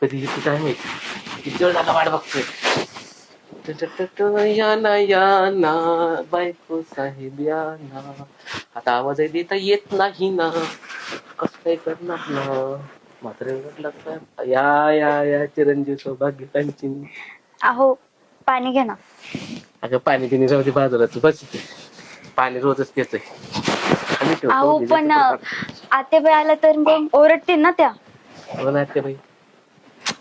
कधी येतो काय माहिती. किती वेळ झाला वाट बघतोय. या ना या ना बायको साहेब या ना. आता आवाज देता येत नाही ना. कसं काय करणार ना. मात्र या या या चिरंजीव सौभाग्य कांचन. अहो पाणी घ्या ना. अगं पाणी पिणी जाऊ दे बाजूला तू बस इथे. पाणी रोजच पितोय. खाली ठेव, अहो ठेव, पण ठेव. आत्याबाई आल्या तर मग ओरडतील ना त्या. हो ना ते बाई.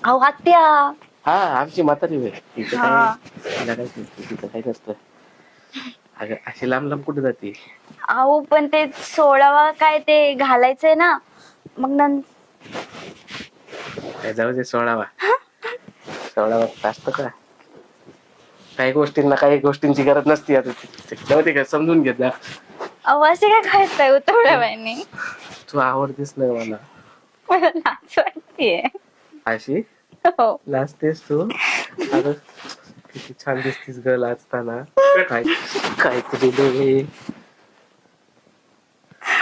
अहो आत्या. हा आमची म्हातारी होय. तिचं हा. काय तिला काय तिचं काय नसतं. अगं अशी लांब लांब कुठे जाते. अहो पण ते 16वा काय ते घालायचंय ना मग काय जाऊ दे 16वा. 16वा असतं का. काही गोष्टींची गरज नसती. आता जाऊ दे का समजून घेत जा. अहो असे काय खायचंय उतवड्या बाईने. तू आवडतेस ना मला. मला लाज वाटतेय. अशी हो. लाजतेस तू. अगं किती छान दिसतीस ग लाजताना. काय काय तुझे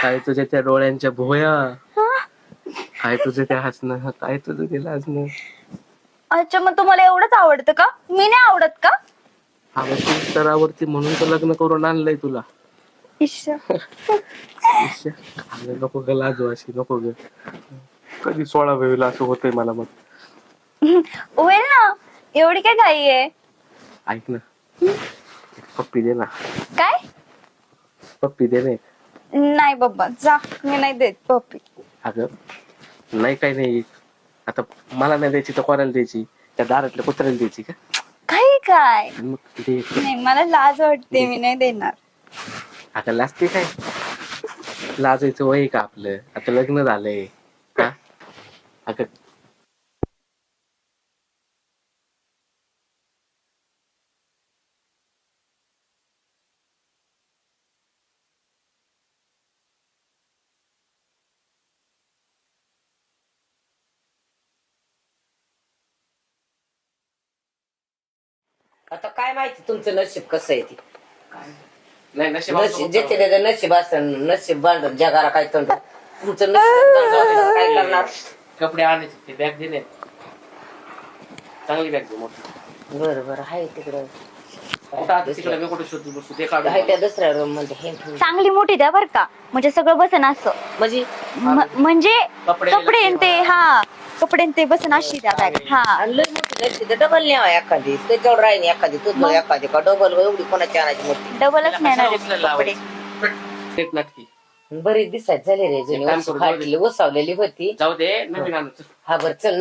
काय तुझ्या त्या डोळ्यांच्या भोया. काय तुझं ते हसणं. काय तुझं ते लाजणं. अच्छा मग तुम्हाला एवढंच आवडतं का मी नाही आवडत का. अगं तू तर आवडती म्हणून तर लग्न करून आणलंय तुला. इश्श. अगं नको ग लाजू अशी नको ग. कधी 16 होईल असं होतंय मला मग. होईल ना एवढी काय घाई आहे. ऐक ना पप्पी दे ना. काय. पप्पी दे ना. नाही बाबा जा मी नाही देत पप्पी. अगं नाही काही नाही. आता मला नाही द्यायची तर कोणाला द्यायची. त्या दारातल्या कुत्र्याला द्यायची का. काय काय मग दे. नाही मला लाज वाटते मी नाही देणार. आता लाजते काय. लाजायचं वय का आपलं. आता लग्न झालंय का. अगं आता काय माहिती तुमचं नशीब कसं आहे ते. नाही नशीब ज्याचे त्याचं नशीब असतं. नशीब बांधत जगाला काय तंड. तुमचं नशीब काय करणार. कपडे आणायचे ते बॅग दिले. चांगली बॅग दे मोठी. बरं बरं आहे तिकडं. कुठं आता तिकडे मी कुठे शोधू बसू ते काढून. आहे त्या दुसऱ्या रूम मध्ये हे ठेवून. चांगली मोठी द्या बर का म्हणजे सगळं बसन असं. म्हणजे म्हणजे कपडे कपडे न ते हा कपडे न ते बसन अशी द्या बॅग. हा आणि लय मोठी नसते तर डबल न्यावा एखादी. त्याच्यावर राहील एखादी तुझं एखादी का डबल एवढी कोणाची आणायची मोठी. डबलच नेणार आहे उचलायला कपडे. लावायची. एक नाटकी बरी दिसायची झाली रे एक काम जुनी करू, फाटली ओसावलेली होती. जाऊ दे नवीन आणू. हा बरं चल